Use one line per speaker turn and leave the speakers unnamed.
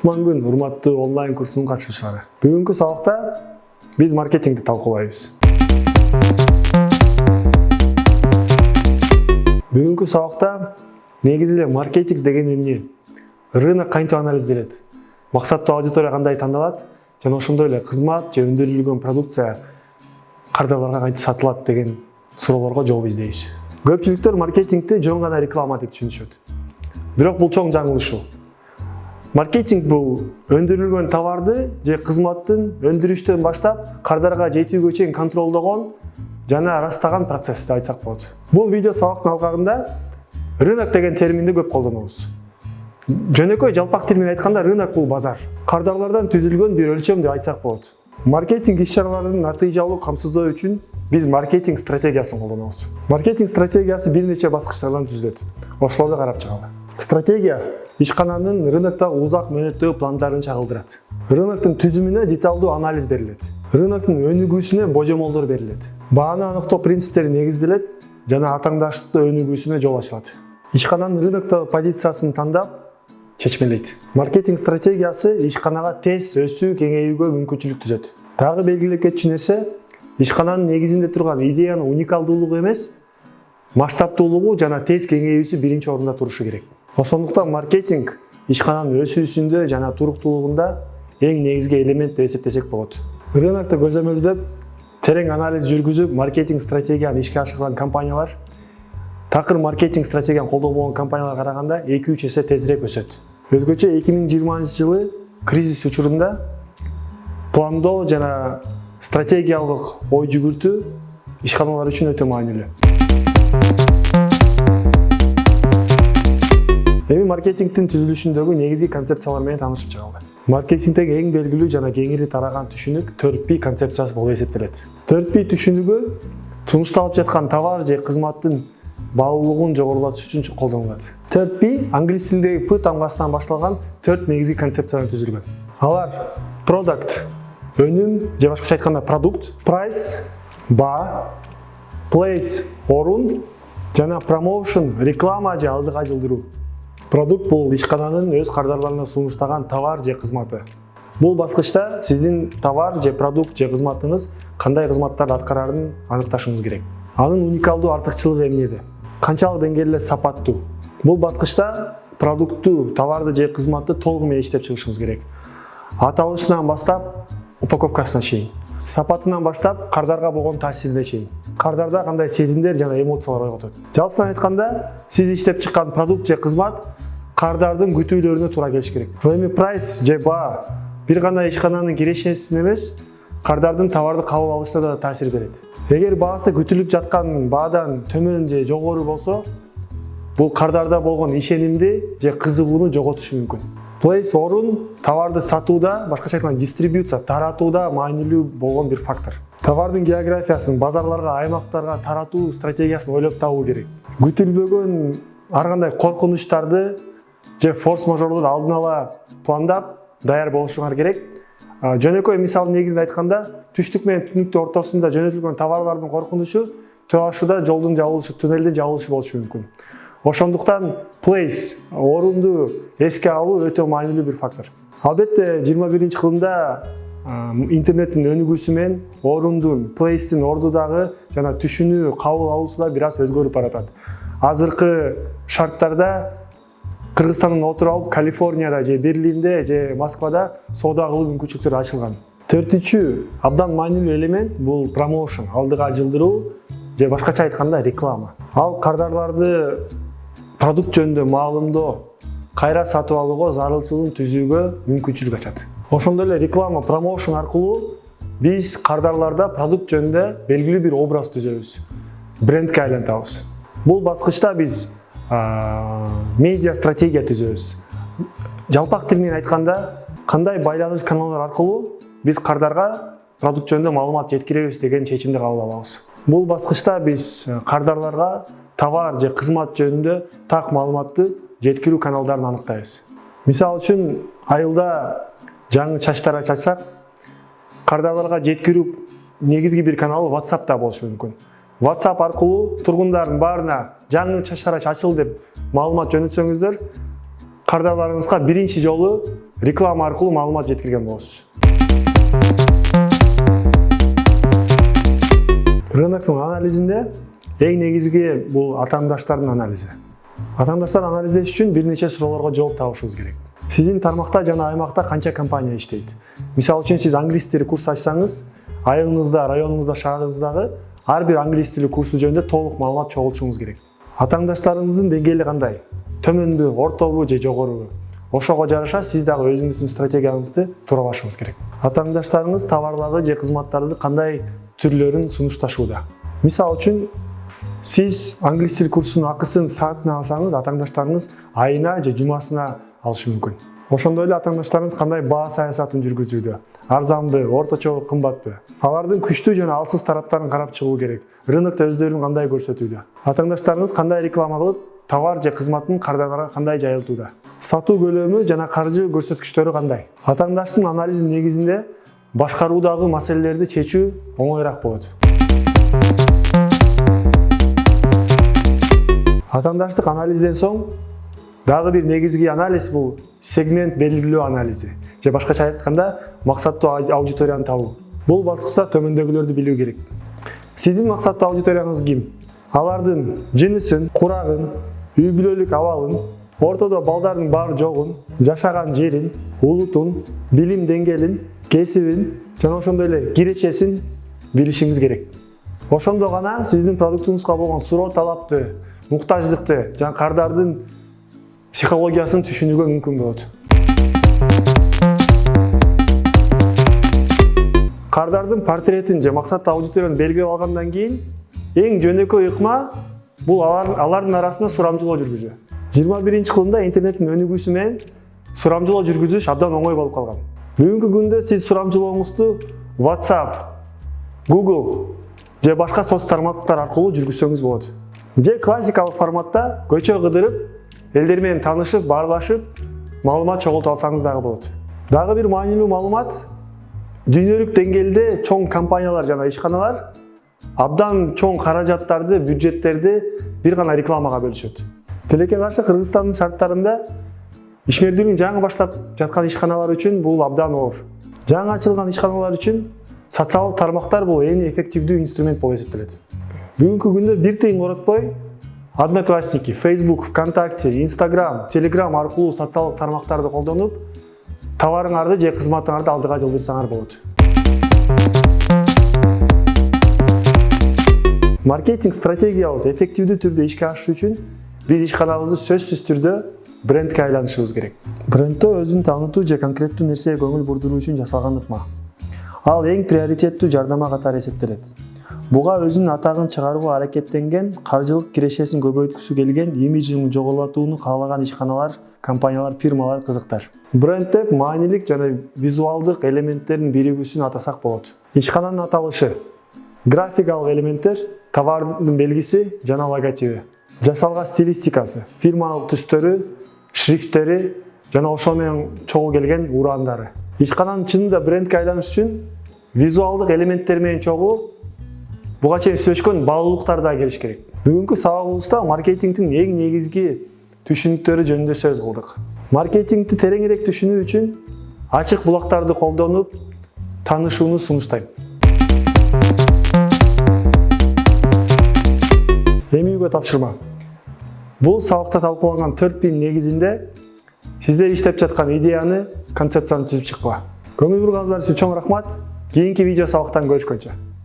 Кутман күн, урматтуу онлайн курсунун катышуучулары. Бүгүнкү сабакта биз маркетингди талкуулайбыз. Бүгүнкү сабакта негизинен маркетинг деген эмне, рынок кантип анализделет, максаттуу аудитория кандай тандалат жана ошондой эле кызмат же өндүрүлгөн продукция кардарларга кантип сатылат деген суроолорго жооп издейбиз. Көпчүлүктөр маркетингди жөн гана реклама деп түшүнүшөт. Бирок бул чоң жаңылышуу. Маркетинг бул өндүрүлгөн товарды же кызматтын өндүрүштөн баштап кардарга жетүүгө чейин контролдогон жана ырастаган процессти айтсак болот. Бул видео сабактын алкагында рынок деген терминди көп колдонобуз. Жөнөкөй жалпак тил менен айтканда рынок бул базар. Кардарлардан түзүлгөн бир өлчөм деп айтсак болот. Маркетинг иш-чараларын натыйжалуу камсыздоо үчүн биз маркетинг стратегиясын колдонобуз. Маркетинг стратегиясы бир нече баскычтардан түзүлөт. Ошолорду карап чыгалы. Стратегия ишкананын рыноктогу узак мөөнөттөгү пландарын чагылдырат. Рыноктун түзүмүнө деталдуу анализ берилет. Рыноктун өнүгүүсүнө божомолдор берилет. Бааны аныктоо принциптери негизделет жана атаңдаштыктуу өнүгүүсүнө жол ачылат. Ишкананын рыноктогу позициясын тандап чечмелейт. Маркетинг стратегиясы ишканага тез өсүү, кеңейүүгө мүмкүнчүлүк түзөт. Дагы белгилеп кетчү нерсе, ишкананын негизинде турган идеянын уникалдуулугу эмес, масштабтуулугу жана тез кеңейүүсү биринчи орунда турушу керек. Ошондуктан маркетинг ишкананын өсүүсүндө жана туруктуулугунда эң негизги элемент деп эсептесек болот. Рынокто көзөмөлдөп, терең анализ жүргүзүп, маркетинг стратегияны ишке ашырган компаниялар такыр маркетинг стратегияны колдонбогон компанияларга караганда 2-3 эсе тезирээк өсөт. Өзгөчө 2020-жылы кризис учурунда пландоо жана стратегиялык ой жүгүртүү ишканалар үчүн өтө маанилүү. Эми маркетингдин түзүлүшүндөгү негизги концепциялар менен таанышып чыгалы. Маркетингдеги эң белгилүү жана кеңири тараган түшүнүк 4P концепциясы болуп эсептелет. 4P түшүнүгү сунушталып жаткан товар же кызматтын баалуулугун жогорулатыш үчүн колдонулат. 4P англис тилиндеги P тамгасынан башталган 4 негизги концепциядан түзүлгөн. Алар product өнүм же башкача айтканда продукт, price баа, place орун жана promotion реклама же алдыга жылдыруу. Продукт бул ишкананын өз кардарларына сунуштаган товар же кызматы. Бул баскычта сиздин товар же продукт же кызматыңыз кандай кызматтарды аткарарын аныкташыңыз керек. Анын уникалдуу артыкчылыгы эмнеде? Канчалык деңгээлде сапаттуу? Бул баскычта продуктту, товарды же кызматты толук менен иштеп чыгышыңыз керек. Аталышынан баштап упаковкасына чейин, сапатынан баштап кардарга болгон таасирине чейин. Кардарда кандай сезимдер жана эмоциялар ойготот. Жалпысынан айтканда, сиз иштеп чыккан продукт же кызмат кардардын күтүүлөрүнө туура келиш керек. Эми прайс же баа бир гана ишкананын кирешесин эмес, кардардын товарды кабыл алышына да таасир берет. Эгер баасы күтүлүп жаткан баадан төмөн же жогору болсо, бул кардарда болгон ишенимди же кызыгууну жоготушу мүмкүн. Place орун товарды сатууда, башкача айтканда дистрибьюция, таратууда маанилүү болгон бир фактор. Товардын географиясын, базарларга, аймактарга таратуу стратегиясын ойлоп табуу керек. Күтүлбөгөн ар кандай коркунучтарды же форс-мажорлорду алдын ала пландап даяр болушуңар керек. Жөнөкөй мисалдын негизинде айтканда, түштүк менен түнүктүн ортосунда жөнөтүлгөн товарлардын коркунучу ташууда жолдун жабылышы, туннелдин жабылышы болушу мүмкүн. Ошондуктан place орунду эске алуу өтө маанилүү бир фактор. Албетте 21-кылымда интернеттин өнүгүүсү менен орундун, place'тин ордудагы жана түшүнүү, кабыл алуусу да бир аз өзгөрүп баратат. Азыркы шарттарда Кыргызстандын отуруп алып, Калифорнияда же Берлинде же Москвада соода кылуу мүмкүнчүлүктөрү ачылган. Төртүнчү абдан маанилүү элемент бул promotion, алдыга жылдыруу же башкача айтканда реклама. Ал кардарларды продукт жөнүндө маалымдоо, кайра сатып алууга зарылчылыгын түзүүгө мүмкүнчүлүк ачат. Ошондой эле реклама, промоушн аркылуу биз кардарларда продукт жөнүндө белгилүү бир образ түзөбүз. Брендке айлантабыз. Бул баскычта биз медиа стратегия түзөбүз. Жалпак тил менен айтканда, кандай байланыш каналдары аркылуу биз кардарга продукт жөнүндө маалымат жеткиребиз деген чечимди кабыл алабыз. Бул баскычта биз кардарларга товар же кызмат жөнүндө так маалыматты жеткирүү каналдарын аныктайбыз. Мисалы үчүн, айылда жаңы чачтар чачсак, кардарларга жеткирүү негизги бир каналы WhatsApp'та болушу мүмкүн. WhatsApp аркылуу тургундардын баарына жаңы чачтар ачылды деп маалымат жөнөтсөңүздөр, кардарларыңызга биринчи жолу реклама аркылуу маалымат жеткирген болосуз. Рыноктун анализинде эң негизги бул атаандаштардын анализи. Атаандаштар анализдеш үчүн бир нече суроолорго жооп табышыбыз керек. Сиздин тармакта жана аймакта канча компания иштейт? Мисалы үчүн сиз англис тили курс ачсаңыз, айылыңызда, районуңузда, шаарыңыздагы ар бир англис тили курсу жөнүндө толук маалымат чогултушуңуз керек. Атаандаштарыңыздын деңгээли кандай? Төмөнбү, ортобу же жогорубу? Ошого жараша сиз дагы өзүңүздүн стратегияңызды туралашыңыз керек. Атаандаштарыңыз товарларды же кызматтарды кандай түрлөрүн сунушташууда? Мисалы үчүн сиз англис тил курсунун акысын саатына алсаңыз, атаандаштарыңыз айына же жумасына алышы мүмкүн. Ошондой эле атаандаштарыңыз кандай баа саясатын жүргүзүүдө? Арзанбы, орточобу, кымбатпы? Алардын күчтүү жана алсыз тараптарын карап чыгуу керек. Рынокто өздөрүн кандай көрсөтүүдө? Атаандаштарыңыз кандай реклама кылып, товар же кызматын кардарларга кандай жайылтууда? Сатуу көлөмү жана каржы көрсөткүчтөрү кандай? Атаандаштын анализинин негизинде башкаруудагы маселелерди чечүү оңоюраак болот. Атаандаштык анализден соң дагы бир негизги анализ бул сегмент белгилөө анализи. Же башкача айтканда максаттуу аудиторияны табуу. Бул баскычта төмөндөгүлөрдү билүү керек. Сиздин максаттуу аудиторияңыз ким? Алардын жынысын, курагын, үй бүлөлүк абалын, ортодо балдардын бар жогун, жашаган жерин, улутун, билим деңгээлин, кесибин жана ошондой эле киречесин билишиңиз керек. Ошондо гана сиздин продуктуңузга болгон суроо талапты, муктаждыкты жана кардардын психологиясын түшүнүүгө мүмкүн болот. Кардардын портретин же максаттуу аудиторияны белгилеп алгандан кийин эң жөнөкөй ыкма бул алардын арасында сурамжылоо жүргүзүү. 21-кылымда интернеттин өнүгүүсү менен сурамжылоо жүргүзүш абдан оңой болуп калган. Бүгүнкү күндө сиз сурамжылооңузду WhatsApp, Google же башка соц тармактар аркылуу жүргүзсөңүз болот. Же классикалык форматта көчө кыдырып, элдер менен таанышып, баарлашып, маалымат чогултуп алсаңыз дагы болот. Дагы бир маанилүү маалымат, дүйнөлүк деңгээлде чоң компаниялар жана ишканалар абдан чоң каражаттарды, бюджеттерди бир гана рекламага бөлүшөт. Тилекке каршы Кыргызстандын шарттарында ишмердүүлүгүн жаңы баштап жаткан ишканалар үчүн бул абдан оор. Жаңы ачылган ишканалар үчүн социалдык тармактар бул эң эффективдүү инструмент болуп эсептелет. Бүгүнкү күндө бир тыйын коротпой Одноклассники, Facebook, ВКонтакте, Instagram, Telegram аркылуу социалдык тармактарды колдонуп, товарыңарды же кызматыңарды алдыга жылдырсаңар болот. Маркетинг стратегиябыз эффективдүү түрдө ишке ашыш үчүн биз ишканабызды сөзсүз түрдө брендке айланышыбыз керек. Брендтөө өзүн таанытуу же конкреттүү нерсеге көңүл бурдуруу үчүн жасалган ыкма. Ал эң приоритеттүү жардама катары эсептелет. Буга өзүнүн атагын чыгарууга аракеттенген, каржылык кирешесин көбөйткүсү келген, имиджин жоголотууну каалаган ишканалар, компаниялар, фирмалар кызыктар. Бренд деп маанилик жана визуалдык элементтердин биригүүсүн атасак болот. Ишкананын аталышы, графикалык элементтер, товардын белгиси жана логотиби, жасалган стилистикасы, фирмалык түстөрү, шрифттери жана ошо менен чогуу келген ураандары. Ишкананын чынында брендке айланыш үчүн визуалдык элементтер менен чогуу буга чейин сүйлөшкөн баалуулуктар да келиш керек. Бүгүнкү сабагыбызда маркетингдин эң негизги түшүнүктөрү жөнүндө сөз кылдык. Маркетингди тереңирээк түшүнүү үчүн ачык булактарды колдонуп, таанышууну сунуштайм. Эми үйгө тапшырма. Бул сабакта талкууланган 4 P негизинде сиздер иштеп жаткан идеяны, концепцияны түзүп чыккыла. Көңүл бурганыңыздар үчүн чоң рахмат. Кийинки видео сабактан көрүшкөнчө.